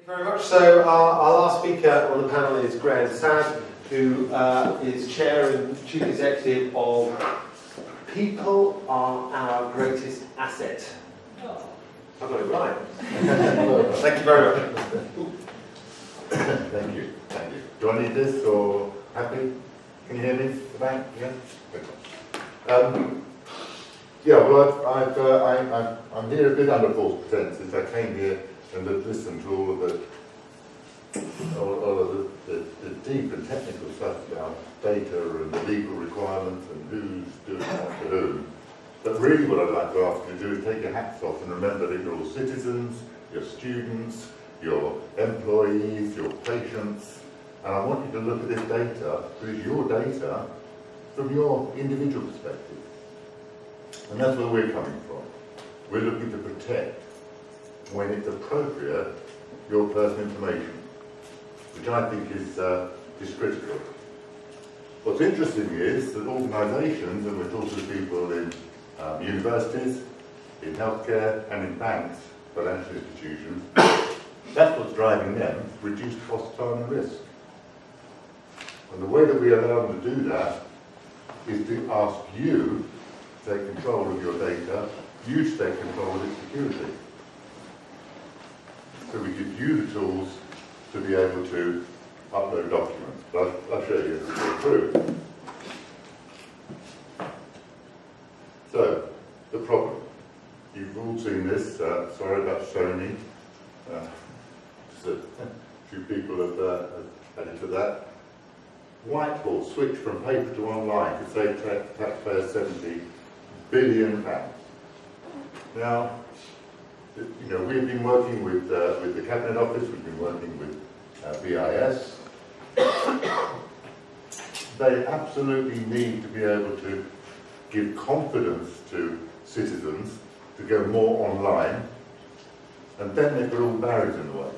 Very much. So our last speaker on the panel is Graham Sadd, who is Chair and Chief Executive of People Are Our Greatest Asset. Oh. I've got it right. Thank you very much. Thank you. Thank you. Do I need this or happy? Can you hear me? The back? Yeah. Yeah. Well, I'm here a bit under false pretenses. I came here and have listened to all of the deep and technical stuff about data and the legal requirements and who's doing what to whom. But really what I'd like to ask you to do is take your hats off and remember that you're all citizens, you're students, your employees, your patients, and I want you to look at this data, because it's your data, from your individual perspective. And that's where we're coming from. We're looking to protect, when it's appropriate, your personal information, which I think is critical. What's interesting is that organisations, and we're talking to people in universities, in healthcare and in banks, financial institutions, that's what's driving them, reduced cost, time and risk. And the way that we allow them to do that is to ask you to take control of your data, you to take control of its security. So we give you the tools to be able to upload documents. But I'll show you as we go through. So, the problem. You've all seen this. Sorry about Sony. Just a few people have added to that. Whiteboard switch from paper to online to save taxpayers £70 billion. Now, you know, we've been working with the Cabinet Office, we've been working with BIS. They absolutely need to be able to give confidence to citizens to go more online, and then they've got all barriers in the way.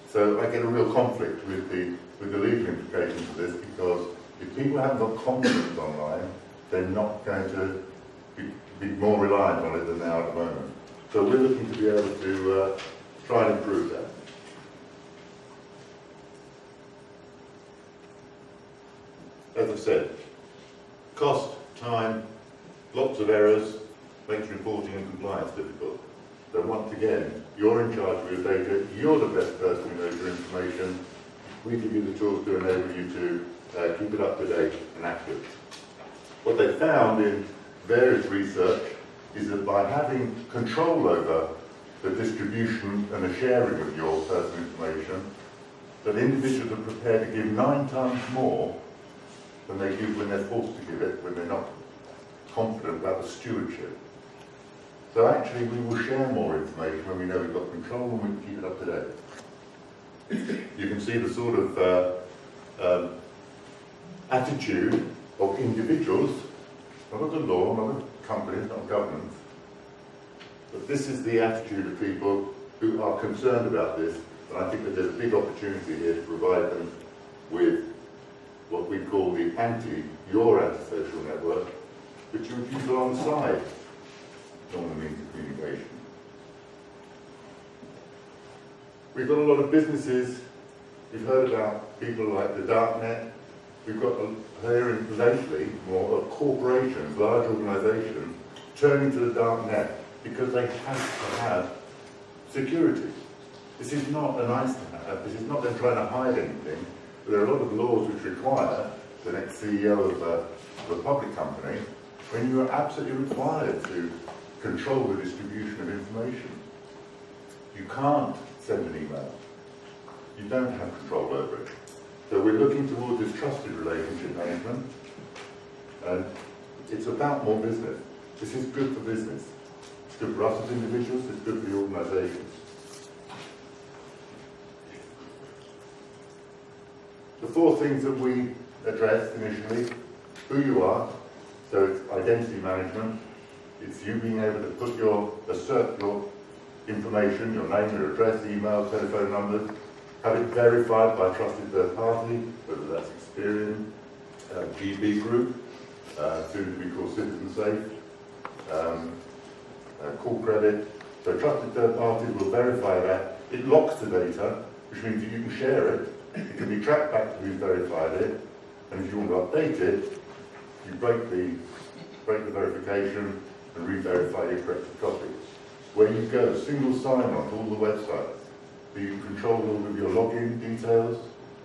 So I get a real conflict with the legal implications of this, because if people haven't got confidence online, they're not going to be more reliant on it than they are at the moment. So we're looking to be able to try and improve that. As I've said, cost, time, lots of errors, makes reporting and compliance difficult. So once again, you're in charge of your data, you're the best person who knows your information. We give you the tools to enable you to keep it up to date and accurate. What they found in various research is that by having control over the distribution and the sharing of your personal information, that individuals are prepared to give 9 times more than they give when they're forced to give it, when they're not confident about the stewardship. So actually we will share more information when we know we've got control and we can keep it up to date. You can see the sort of attitude of individuals, not of the law, not of companies, not governments, but this is the attitude of people who are concerned about this, and I think that there's a big opportunity here to provide them with what we call the your antisocial network, which you would use alongside normal means of communication. We've got a lot of businesses. You've heard about people like the darknet. We've got hearing lately more of corporations, large organisations, turning to the dark net because they have to have security. This is not a nice to have. This is not them trying to hide anything. But there are a lot of laws which require the next CEO of a public company when you are absolutely required to control the distribution of information. You can't send an email. You don't have control over it. So we're looking towards this trusted relationship management, and it's about more business. This is good for business. It's good for us as individuals, it's good for the organisations. The 4 things that we addressed initially: who you are, so it's identity management, it's you being able to assert your information, your name, your address, email, telephone numbers, have it verified by a trusted third party, whether that's Experian, GB Group, soon to be called Citizen Safe, Call Credit. So trusted third parties will verify that. It locks the data, which means that you can share it, it can be tracked back to who's verified it, and if you want to update it, you break the verification and re-verify your corrected copy. Where you go, single sign-on to all the websites, so you control all of your login details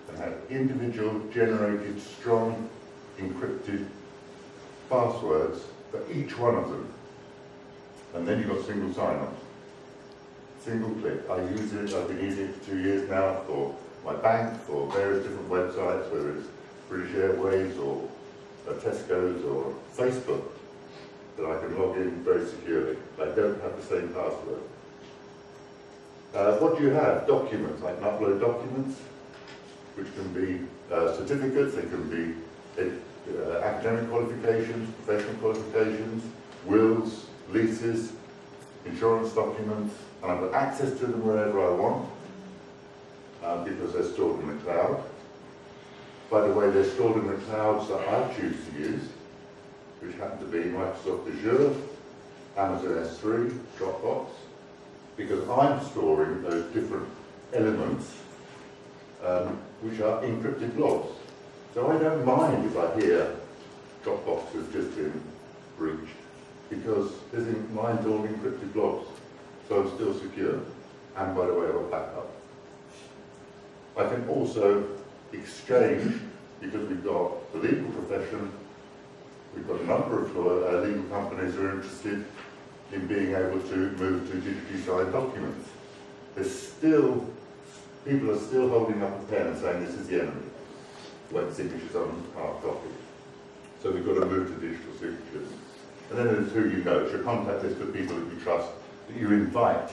and have individual generated strong encrypted passwords for each one of them. And then you've got single sign-on. Single click. I use it, I've been using it for 2 years now for my bank, for various different websites, whether it's British Airways or Tesco's or Facebook, that I can log in very securely. I don't have the same password. What do you have? Documents. I can upload documents, which can be certificates, they can be academic qualifications, professional qualifications, wills, leases, insurance documents, and I've got access to them wherever I want, because they're stored in the cloud. By the way, they're stored in the clouds that I choose to use, which happen to be Microsoft Azure, Amazon S3, Dropbox, because I'm storing those different elements which are encrypted blobs. So I don't mind if I hear Dropbox has just been breached, because mine's all encrypted blobs, so I'm still secure. And by the way, I've got backup. I can also exchange, because we've got the legal profession, we've got a number of legal companies who are interested in being able to move to digitally signed documents. People are still holding up a pen and saying this is the enemy, when signatures on hard copy. So we've got to move to digital signatures. And then there's who you know. It's your contact list of people that you trust, that you invite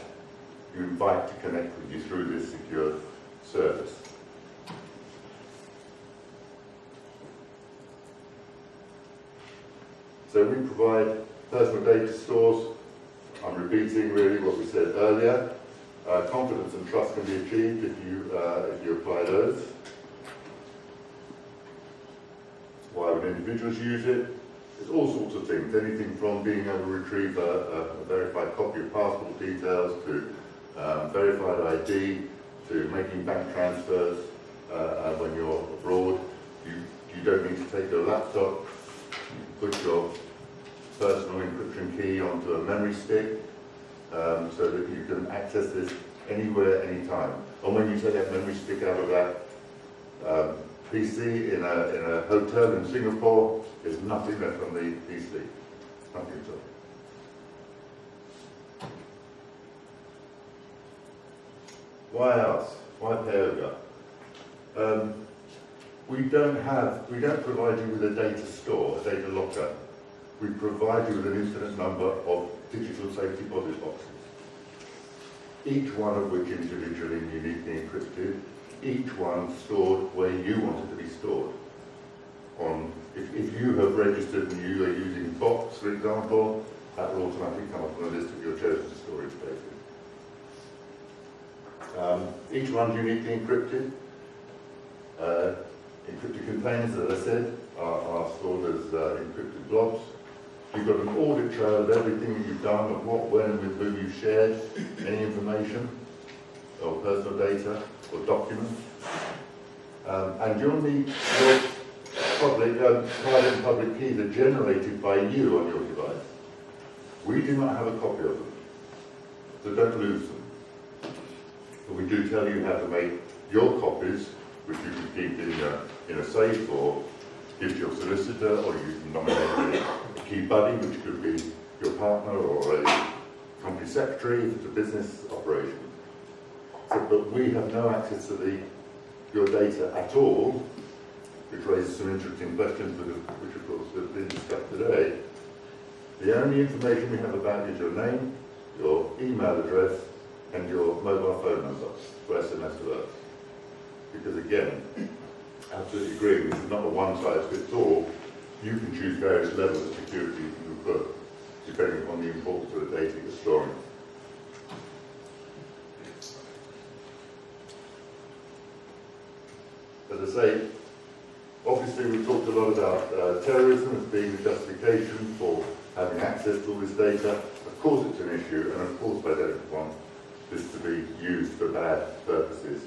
to connect with you through this secure service. So we provide personal data stores. I'm repeating really what we said earlier. Confidence and trust can be achieved if you apply those. Why would individuals use it? There's all sorts of things, anything from being able to retrieve a verified copy of passport details to verified ID to making bank transfers when you're abroad. You don't need to take your laptop. You can put your personal encryption key onto a memory stick so that you can access this anywhere, anytime. And when you take that memory stick out of that PC in a hotel in Singapore, there's nothing left on the PC. Nothing at all. Why us? Why PAOGA? We don't provide you with a data store, a data locker. We provide you with an infinite number of digital safe deposit boxes, each one of which individually and uniquely encrypted, each one stored where you want it to be stored. If you have registered and you are using Box, for example, that will automatically come up on the list of your chosen storage places. Each one's uniquely encrypted. Encrypted containers, as I said, are stored as encrypted blobs. You've got an audit trail of everything that you've done, of what, when, and with whom you've shared any information, or personal data, or documents. And your private and public keys are generated by you on your device. We do not have a copy of them, so don't lose them. But we do tell you how to make your copies, which you can keep in a safe or give to your solicitor, or you can nominate a key buddy, which could be your partner or a company secretary if it's a business operation. So, but we have no access to your data at all, which raises some interesting questions, which of course have been discussed today. The only information we have about you is your name, your email address, and your mobile phone number for SMS alerts. Because again, absolutely agree, this is not a one-size-fits-all. You can choose various levels of security you can put, depending on the importance of the data you're storing. As I say, obviously we've talked a lot about terrorism as being the justification for having access to all this data. Of course it's an issue, and of course I don't want this to be used for bad purposes.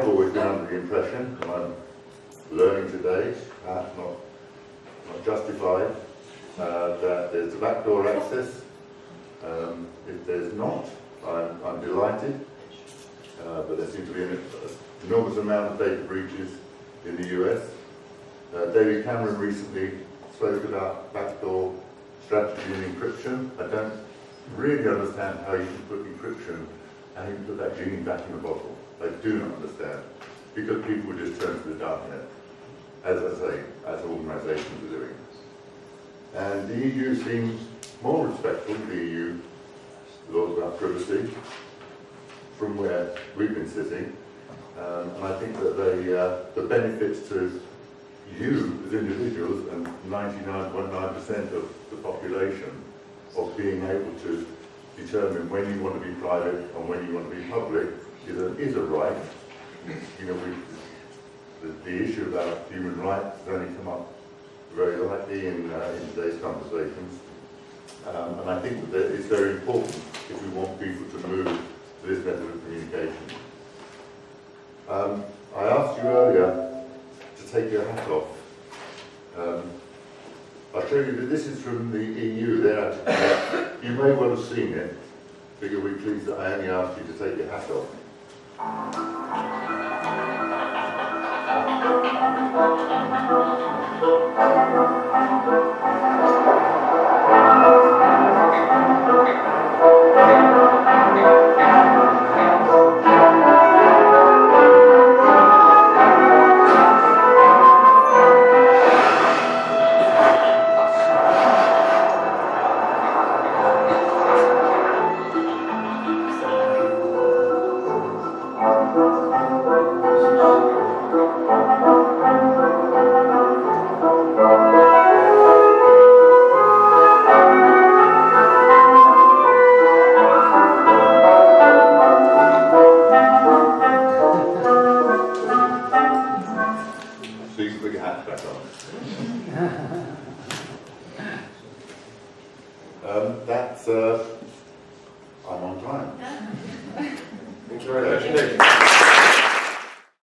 always been under the impression, and I'm learning today, perhaps not justified, that there's a backdoor access. If there's not, I'm delighted, but there seems to be an enormous amount of data breaches in the US. David Cameron recently spoke about backdoor strategy and encryption. I don't really understand how you can put encryption, how you can put that genie back in the bottle. I do not understand, because people would just turn to the darknet, as I say, as organisations are doing. And the EU seems more respectful, the EU laws about privacy, from where we've been sitting. And I think that the benefits to you as individuals and 99.9% of the population of being able to determine when you want to be private and when you want to be public is a right. You know, the issue about human rights has only come up very lightly in today's conversations. And I think that it's very important if we want people to move to this method of communication. I asked you earlier to take your hat off. I'll show you that this is from the EU. You may well have seen it, but you'll be pleased that I only asked you to take your hat off. I'm on time. Thank you very much.